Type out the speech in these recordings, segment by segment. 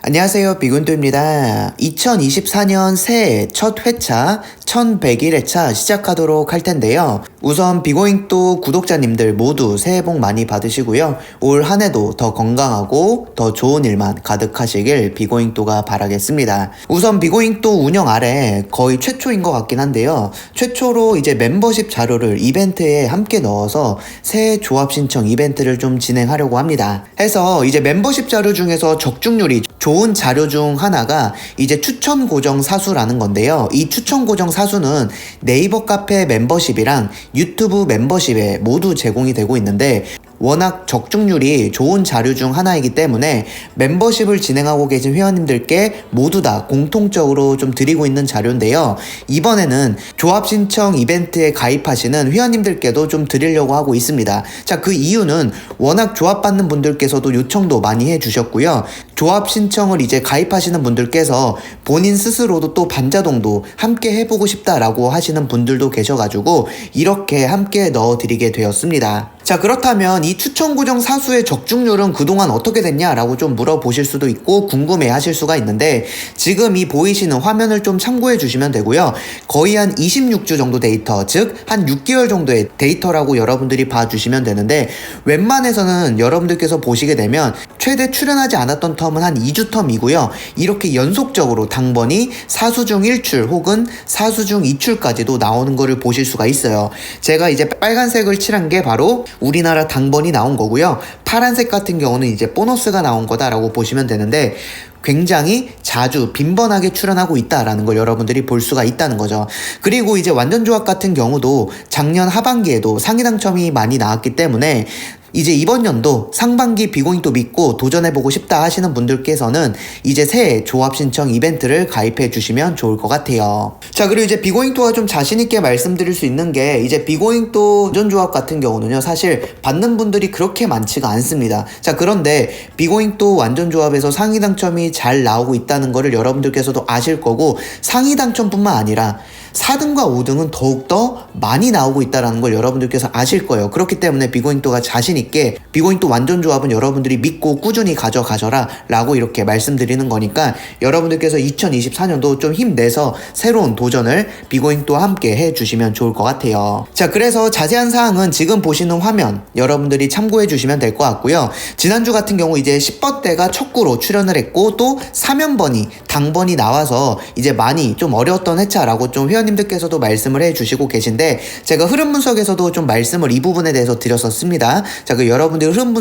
안녕하세요. 비군도입니다. 2024년 새해 첫 회차 1101회차 시작하도록 할 텐데요. 우선 비고잉도 구독자님들 모두 새해 복 많이 받으시고요. 올 한 해도 더 건강하고 더 좋은 일만 가득하시길 비고잉도가 바라겠습니다. 우선 비고잉도 운영 아래 거의 최초인 것 같긴 한데요. 최초로 이제 멤버십 자료를 이벤트에 함께 넣어서 새해 조합 신청 이벤트를 좀 진행하려고 합니다. 해서 이제 멤버십 자료 중에서 적중률이 좋은 자료 중 하나가 이제 추천 고정 사수라는 건데요. 이 추천 고정 사수는 네이버 카페 멤버십이랑 유튜브 멤버십에 모두 제공이 되고 있는데 워낙 적중률이 좋은 자료 중 하나이기 때문에 멤버십을 진행하고 계신 회원님들께 모두 다 공통적으로 좀 드리고 있는 자료인데요. 이번에는 조합 신청 이벤트에 가입하시는 회원님들께도 좀 드리려고 하고 있습니다. 자, 그 이유는 워낙 조합받는 분들께서도 요청도 많이 해주셨고요. 조합 신청을 이제 가입하시는 분들께서 본인 스스로도 또 반자동도 함께 해보고 싶다라고 하시는 분들도 계셔가지고 이렇게 함께 넣어드리게 되었습니다. 자, 그렇다면 이 추천 고정 사수의 적중률은 그동안 어떻게 됐냐라고 좀 물어보실 수도 있고 궁금해 하실 수가 있는데 지금 이 보이시는 화면을 좀 참고해 주시면 되고요. 거의 한 26주 정도 데이터, 즉 한 6개월 정도의 데이터라고 여러분들이 봐주시면 되는데 웬만해서는 여러분들께서 보시게 되면 최대 출연하지 않았던 텀은 한 2주 텀이고요. 이렇게 연속적으로 당번이 사수 중 1출 혹은 사수 중 2출까지도 나오는 거를 보실 수가 있어요. 제가 이제 빨간색을 칠한 게 바로 우리나라 당번이 나온 거고요. 파란색 같은 경우는 이제 보너스가 나온 거다라고 보시면 되는데 굉장히 자주 빈번하게 출연하고 있다라는 걸 여러분들이 볼 수가 있다는 거죠. 그리고 이제 완전 조합 같은 경우도 작년 하반기에도 상위 당첨이 많이 나왔기 때문에 이제 이번 연도 상반기 비고잉도 믿고 도전해보고 싶다 하시는 분들께서는 이제 새해 조합 신청 이벤트를 가입해 주시면 좋을 것 같아요. 자, 그리고 이제 비고잉도가 좀 자신있게 말씀드릴 수 있는 게 이제 비고잉도 완전 조합 같은 경우는요, 사실 받는 분들이 그렇게 많지가 않습니다. 자, 그런데 비고잉도 완전 조합에서 상위 당첨이 잘 나오고 있다는 거를 여러분들께서도 아실 거고 상위 당첨뿐만 아니라 4등과 5등은 더욱더 많이 나오고 있다는 걸 여러분들께서 아실 거예요. 그렇기 때문에 비고잉도가 자신있게 비고잉도 완전 조합은 여러분들이 믿고 꾸준히 가져가셔라 라고 이렇게 말씀드리는 거니까 여러분들께서 2024년도 좀 힘내서 새로운 도전을 비고잉도와 함께 해주시면 좋을 것 같아요. 자, 그래서 자세한 사항은 지금 보시는 화면 여러분들이 참고해 주시면 될 것 같고요. 지난주 같은 경우 이제 10번대가 첫 구로 출연을 했고 또 사면번이 당번이 나와서 이제 많이 좀 어려웠던 회차라고 좀 회원님들께서도 말씀을 해주시고 계신데 제가 흐름 분석에서도 좀 말씀을 이 부분에 대해서 드렸었습니다. 자, 그 여러분들 흐름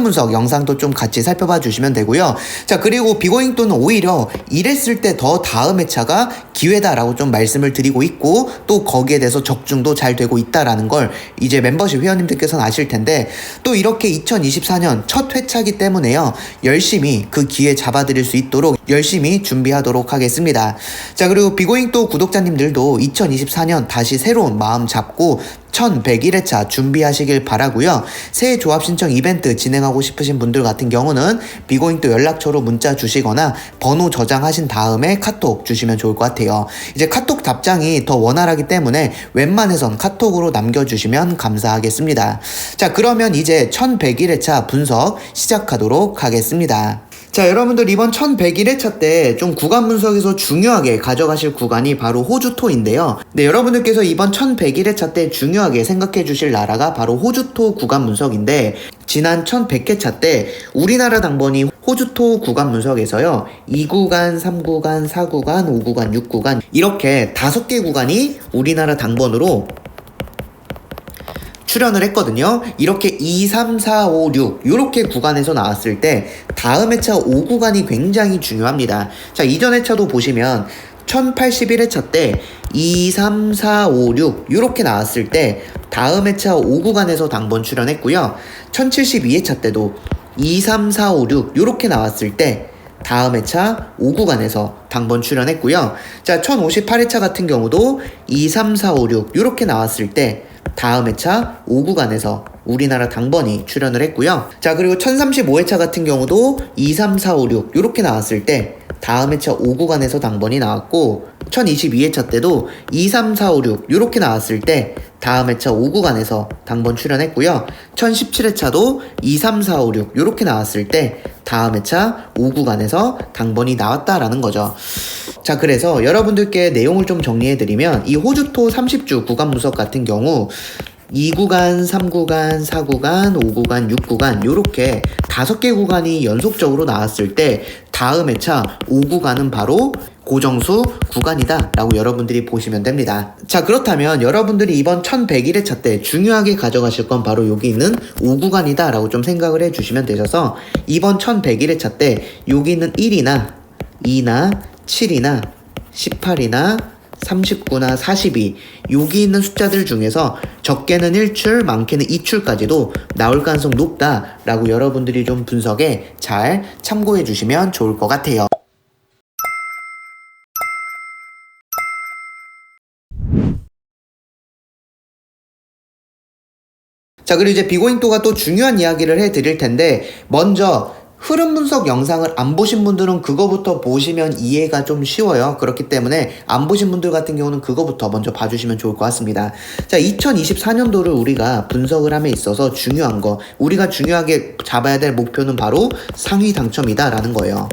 분석 영상도 좀 같이 살펴봐 주시면 되고요. 자, 그리고 비고잉도는 오히려 이랬을 때 더 다음 회차가 기회다라고 좀 말씀을 드리고 있고 또 거기에 대해서 적중도 잘 되고 있다라는 걸 이제 멤버십 회원님들께서는 아실 텐데 또 이렇게 2024년 첫 회차기 때문에요. 열심히 그 기회 잡아드릴 수 있도록 열심히 준비하도록 하겠습니다. 자, 그리고 비고잉도 구독자님들도 2024년 다시 새로운 마음 잡고 1101회차 준비하시길 바라고요. 새해 조합 신청 이벤트 진행하고 싶으신 분들 같은 경우는 비고잉도 연락처로 문자 주시거나 번호 저장하신 다음에 카톡 주시면 좋을 것 같아요. 이제 카톡 답장이 더 원활하기 때문에 웬만해선 카톡으로 남겨주시면 감사하겠습니다. 자, 그러면 이제 1101회차 분석 시작하도록 하겠습니다. 자, 여러분들 이번 1101회차 때 좀 구간 분석에서 중요하게 가져가실 구간이 바로 호주토인데요. 네, 여러분들께서 이번 1101회차 때 중요하게 생각해 주실 나라가 바로 호주토 구간 분석인데 지난 1100회차 때 우리나라 당번이 호주토 구간 분석에서요 2구간, 3구간, 4구간, 5구간, 6구간 이렇게 5개 구간이 우리나라 당번으로 출연을 했거든요. 이렇게 2, 3, 4, 5, 6 이렇게 구간에서 나왔을 때 다음 회차 5구간이 굉장히 중요합니다. 자, 이전 회차도 보시면 1081회차 때 2, 3, 4, 5, 6 이렇게 나왔을 때 다음 회차 5구간에서 당번 출연했고요. 1072회차 때도 2, 3, 4, 5, 6 이렇게 나왔을 때 다음 회차 5구간에서 당번 출연했고요. 자, 1058회차 같은 경우도 2, 3, 4, 5, 6 이렇게 나왔을 때 다음 회차 5구간에서 우리나라 당번이 출연을 했고요. 자, 그리고 1035회차 같은 경우도 2, 3, 4, 5, 6 이렇게 나왔을 때 다음 회차 5구간에서 당번이 나왔고 1022회차 때도 2, 3, 4, 5, 6 이렇게 나왔을 때 다음 회차 5구간에서 당번 출연했고요. 1017회차도 2, 3, 4, 5, 6 이렇게 나왔을 때 다음 회차 5구간에서 당번이 나왔다라는 거죠. 자, 그래서 여러분들께 내용을 좀 정리해드리면 이 호주토 30주 구간 분석 같은 경우 2구간, 3구간, 4구간, 5구간, 6구간 요렇게 5개 구간이 연속적으로 나왔을 때 다음 회차 5구간은 바로 고정수 구간이다 라고 여러분들이 보시면 됩니다. 자, 그렇다면 여러분들이 이번 1101회차 때 중요하게 가져가실 건 바로 여기 있는 5구간이다 라고 좀 생각을 해주시면 되셔서 이번 1101회차 때 여기 있는 1이나 2나 7이나 18이나 39나 42 여기 있는 숫자들 중에서 적게는 1출 많게는 2출까지도 나올 가능성 높다 라고 여러분들이 좀 분석에 잘 참고해 주시면 좋을 것 같아요. 자, 그리고 이제 비고잉도가 또 중요한 이야기를 해드릴 텐데 먼저 흐름 분석 영상을 안 보신 분들은 그거부터 보시면 이해가 좀 쉬워요. 그렇기 때문에 안 보신 분들 같은 경우는 그거부터 먼저 봐주시면 좋을 것 같습니다. 자, 2024년도를 우리가 분석을 함에 있어서 중요한 거, 우리가 중요하게 잡아야 될 목표는 바로 상위 당첨이다 라는 거예요.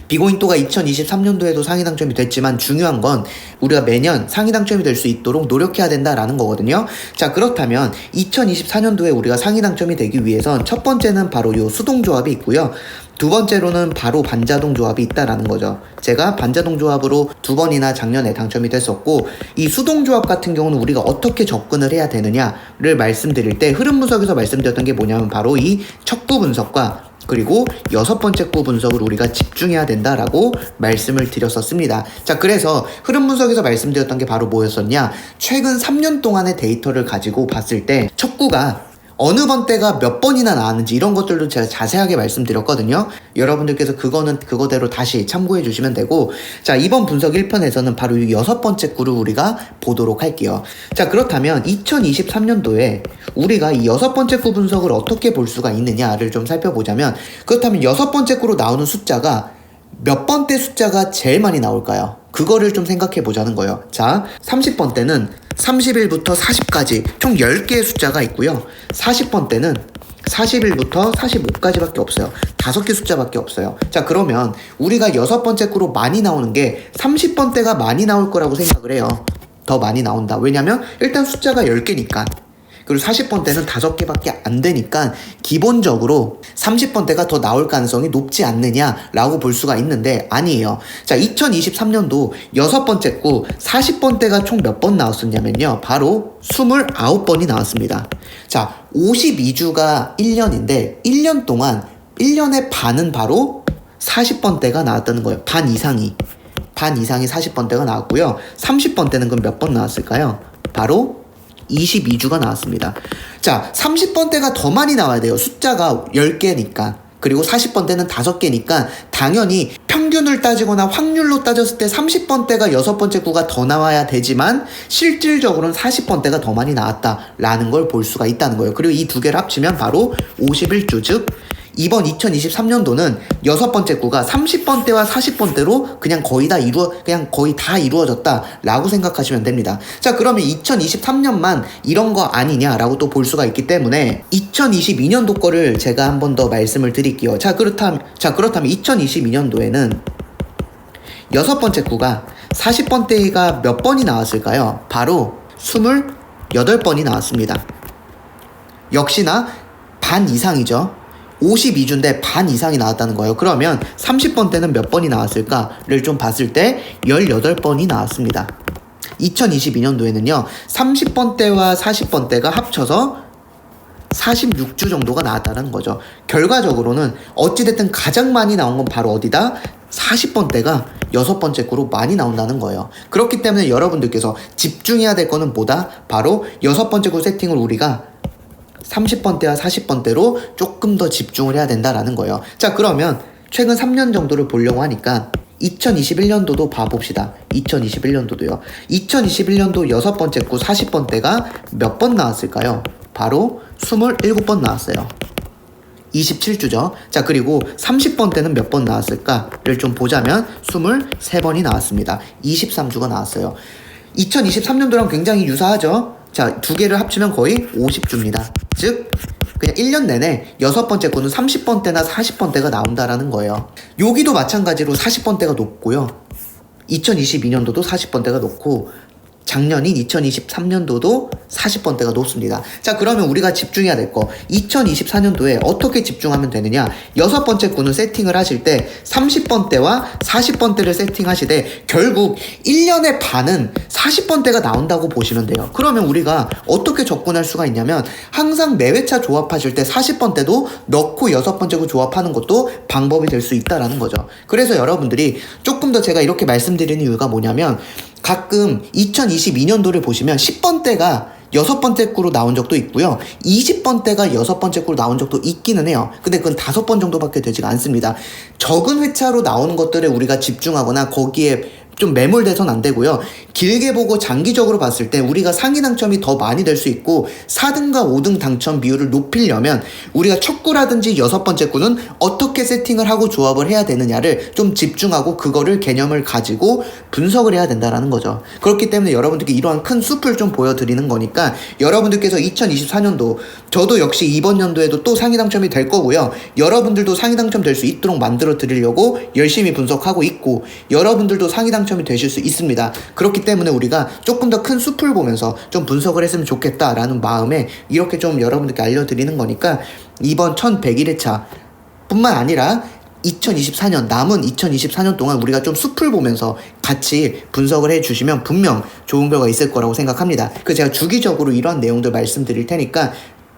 비고잉도가 2023년도에도 상위 당첨이 됐지만 중요한 건 우리가 매년 상위 당첨이 될 수 있도록 노력해야 된다라는 거거든요. 자, 그렇다면 2024년도에 우리가 상위 당첨이 되기 위해선 첫 번째는 바로 요 수동 조합이 있고요. 두 번째로는 바로 반자동 조합이 있다라는 거죠. 제가 반자동 조합으로 2번이나 작년에 당첨이 됐었고 이 수동 조합 같은 경우는 우리가 어떻게 접근을 해야 되느냐를 말씀드릴 때 흐름 분석에서 말씀드렸던 게 뭐냐면 바로 이 척구 분석과 그리고 6번째 구 분석을 우리가 집중해야 된다라고 말씀을 드렸었습니다. 자, 그래서 흐름 분석에서 말씀드렸던 게 바로 뭐였었냐? 최근 3년 동안의 데이터를 가지고 봤을 때 첫 구가 어느 번대가 몇 번이나 나왔는지 이런 것들도 제가 자세하게 말씀드렸거든요. 여러분들께서 그거는 그거대로 다시 참고해 주시면 되고, 자, 이번 분석 1편에서는 바로 이 6번째 구를 우리가 보도록 할게요. 자, 그렇다면 2023년도에 우리가 이 6번째 구 분석을 어떻게 볼 수가 있느냐를 좀 살펴보자면, 그렇다면 6번째 구로 나오는 숫자가 몇 번대 숫자가 제일 많이 나올까요? 그거를 좀 생각해 보자는 거예요. 자, 30번대는 31부터 40까지 총 10개의 숫자가 있고요. 40번대는 41부터 45까지밖에 없어요. 5개 숫자밖에 없어요. 자, 그러면 우리가 6번째 구로 많이 나오는 게 30번대가 많이 나올 거라고 생각을 해요. 더 많이 나온다. 왜냐면 일단 숫자가 10개니까. 그리고 40번대는 5개밖에 안 되니까 기본적으로 30번대가 더 나올 가능성이 높지 않느냐라고 볼 수가 있는데 아니에요. 자, 2023년도 6번째 구 40번대가 총 몇 번 나왔었냐면요. 바로 29번이 나왔습니다. 자, 52주가 1년인데 1년 동안 1년의 반은 바로 40번대가 나왔다는 거예요. 반 이상이 40번대가 나왔고요. 30번대는 그럼 몇 번 나왔을까요? 바로 22주가 나왔습니다. 자, 30번대가 더 많이 나와야 돼요. 숫자가 10개니까. 그리고 40번대는 5개니까 당연히 평균을 따지거나 확률로 따졌을 때 30번대가 6번째 구가 더 나와야 되지만 실질적으로는 40번대가 더 많이 나왔다라는 걸 볼 수가 있다는 거예요. 그리고 이 두 개를 합치면 바로 51주, 즉 이번 2023년도는 6번째 구가 30번대와 40번대로 그냥 거의 다 이루어졌다라고 생각하시면 됩니다. 자, 그러면 2023년만 이런 거 아니냐라고 또 볼 수가 있기 때문에 2022년도 거를 제가 한 번 더 말씀을 드릴게요. 자, 그렇다면 2022년도에는 6번째 구가 40번대가 몇 번이 나왔을까요? 바로 28번이 나왔습니다. 역시나 반 이상이죠. 52주인데 반 이상이 나왔다는 거예요. 그러면 30번대는 몇 번이 나왔을까를 좀 봤을 때 18번이 나왔습니다. 2022년도에는요 30번대와 40번대가 합쳐서 46주 정도가 나왔다는 거죠. 결과적으로는 어찌됐든 가장 많이 나온 건 바로 어디다? 40번대가 6번째 구로 많이 나온다는 거예요. 그렇기 때문에 여러분들께서 집중해야 될 거는 뭐다? 바로 6번째 구 세팅을 우리가 30번대와 40번대로 조금 더 집중을 해야 된다라는 거예요. 자, 그러면 최근 3년 정도를 보려고 하니까 2021년도도 봐봅시다. 2021년도도요. 2021년도 6번째 구 40번대가 몇 번 나왔을까요? 바로 27번 나왔어요. 27주죠. 자, 그리고 30번 때는 몇 번 나왔을까를 좀 보자면 23번이 나왔습니다. 23주가 나왔어요. 2023년도랑 굉장히 유사하죠. 자, 두 개를 합치면 거의 50주입니다. 즉 그냥 1년 내내 6번째 거는 30번 때나 40번 때가 나온다라는 거예요. 여기도 마찬가지로 40번 때가 높고요. 2022년도도 40번 때가 높고 작년인 2023년도도 40번대가 높습니다. 자, 그러면 우리가 집중해야 될 거 2024년도에 어떻게 집중하면 되느냐. 6번째 구는 세팅을 하실 때 30번대와 40번대를 세팅하시되 결국 1년의 반은 40번대가 나온다고 보시면 돼요. 그러면 우리가 어떻게 접근할 수가 있냐면 항상 매회차 조합하실 때 40번대도 넣고 6번째 구 조합하는 것도 방법이 될 수 있다라는 거죠. 그래서 여러분들이 조금 더 제가 이렇게 말씀드리는 이유가 뭐냐면 가끔 2022년도를 보시면 10번대가 6번째 구로 나온 적도 있고요. 20번대가 6번째 구로 나온 적도 있기는 해요. 근데 그건 5번 정도밖에 되지가 않습니다. 적은 회차로 나오는 것들에 우리가 집중하거나 거기에 좀 매몰돼서는 안 되고요. 길게 보고 장기적으로 봤을 때 우리가 상위 당첨이 더 많이 될 수 있고 4등과 5등 당첨 비율을 높이려면 우리가 첫 구라든지 6번째 구는 어떻게 세팅을 하고 조합을 해야 되느냐를 좀 집중하고 그거를 개념을 가지고 분석을 해야 된다라는 거죠. 그렇기 때문에 여러분들께 이러한 큰 숲을 좀 보여드리는 거니까 여러분들께서 2024년도 저도 역시 이번 연도에도 또 상위 당첨이 될 거고요. 여러분들도 상위 당첨 될 수 있도록 만들어 드리려고 열심히 분석하고 있고 여러분들도 상위 당첨이 되실 수 있습니다. 그렇기 때문에 우리가 조금 더 큰 숲을 보면서 좀 분석을 했으면 좋겠다라는 마음에 이렇게 좀 여러분들께 알려드리는 거니까 이번 1101회차 뿐만 아니라 2024년 남은 2024년 동안 우리가 좀 숲을 보면서 같이 분석을 해주시면 분명 좋은 결과 있을 거라고 생각합니다. 그래서 제가 주기적으로 이런 내용들 말씀드릴 테니까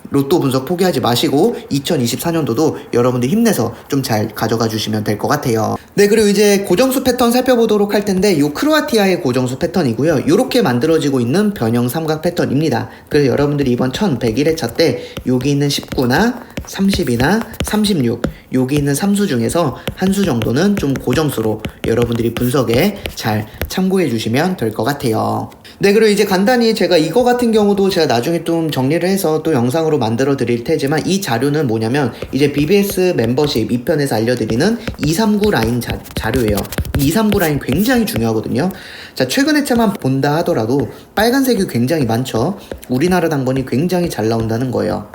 로또 분석 포기하지 마시고 2024년도도 여러분들 힘내서 좀 잘 가져가 주시면 될 것 같아요. 네, 그리고 이제 고정수 패턴 살펴보도록 할 텐데 요 크로아티아의 고정수 패턴이고요. 요렇게 만들어지고 있는 변형 삼각 패턴입니다. 그래서 여러분들이 이번 1101회차 때 여기 있는 19나 30이나 36 여기 있는 3수 중에서 한 수 정도는 좀 고정수로 여러분들이 분석에 잘 참고해 주시면 될 것 같아요. 네, 그리고 이제 간단히 제가 이거 같은 경우도 제가 나중에 좀 정리를 해서 또 영상으로 만들어 드릴 테지만 이 자료는 뭐냐면 이제 BBS 멤버십 2편에서 알려드리는 239 라인 자료예요. 239 라인 굉장히 중요하거든요. 자, 최근 회차만 본다 하더라도 빨간색이 굉장히 많죠. 우리나라 당번이 굉장히 잘 나온다는 거예요.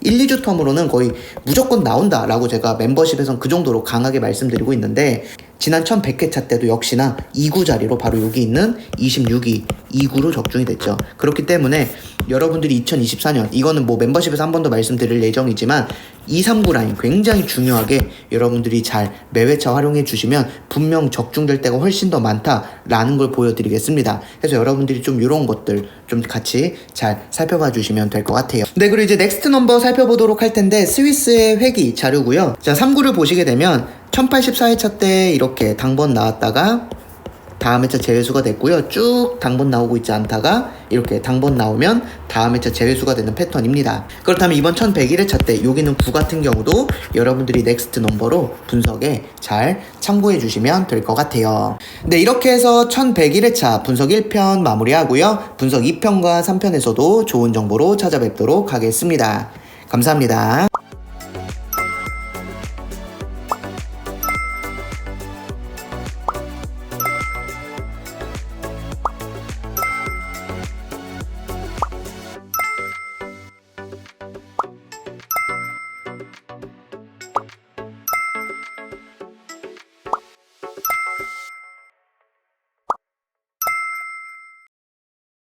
1, 2주 텀으로는 거의 무조건 나온다라고 제가 멤버십에선 그 정도로 강하게 말씀드리고 있는데 지난 1100회차 때도 역시나 2구 자리로 바로 여기 있는 26위 2구로 적중이 됐죠. 그렇기 때문에 여러분들이 2024년 이거는 뭐 멤버십에서 한 번 더 말씀드릴 예정이지만 239 라인 굉장히 중요하게 여러분들이 잘 매회차 활용해 주시면 분명 적중될 때가 훨씬 더 많다라는 걸 보여드리겠습니다. 그래서 여러분들이 좀 이런 것들 좀 같이 잘 살펴봐 주시면 될 것 같아요. 네, 그리고 이제 넥스트 넘버 살펴보도록 할 텐데 스위스의 회기 자료고요. 자, 3구를 보시게 되면 1084회차 때 이렇게 당번 나왔다가 다음 회차 재회수가 됐고요. 쭉 당번 나오고 있지 않다가 이렇게 당번 나오면 다음 회차 재회수가 되는 패턴입니다. 그렇다면 이번 1101회차 때 여기는 9 같은 경우도 여러분들이 넥스트 넘버로 분석에 잘 참고해 주시면 될 것 같아요. 네, 이렇게 해서 1101회차 분석 1편 마무리하고요. 분석 2편과 3편에서도 좋은 정보로 찾아뵙도록 하겠습니다. 감사합니다.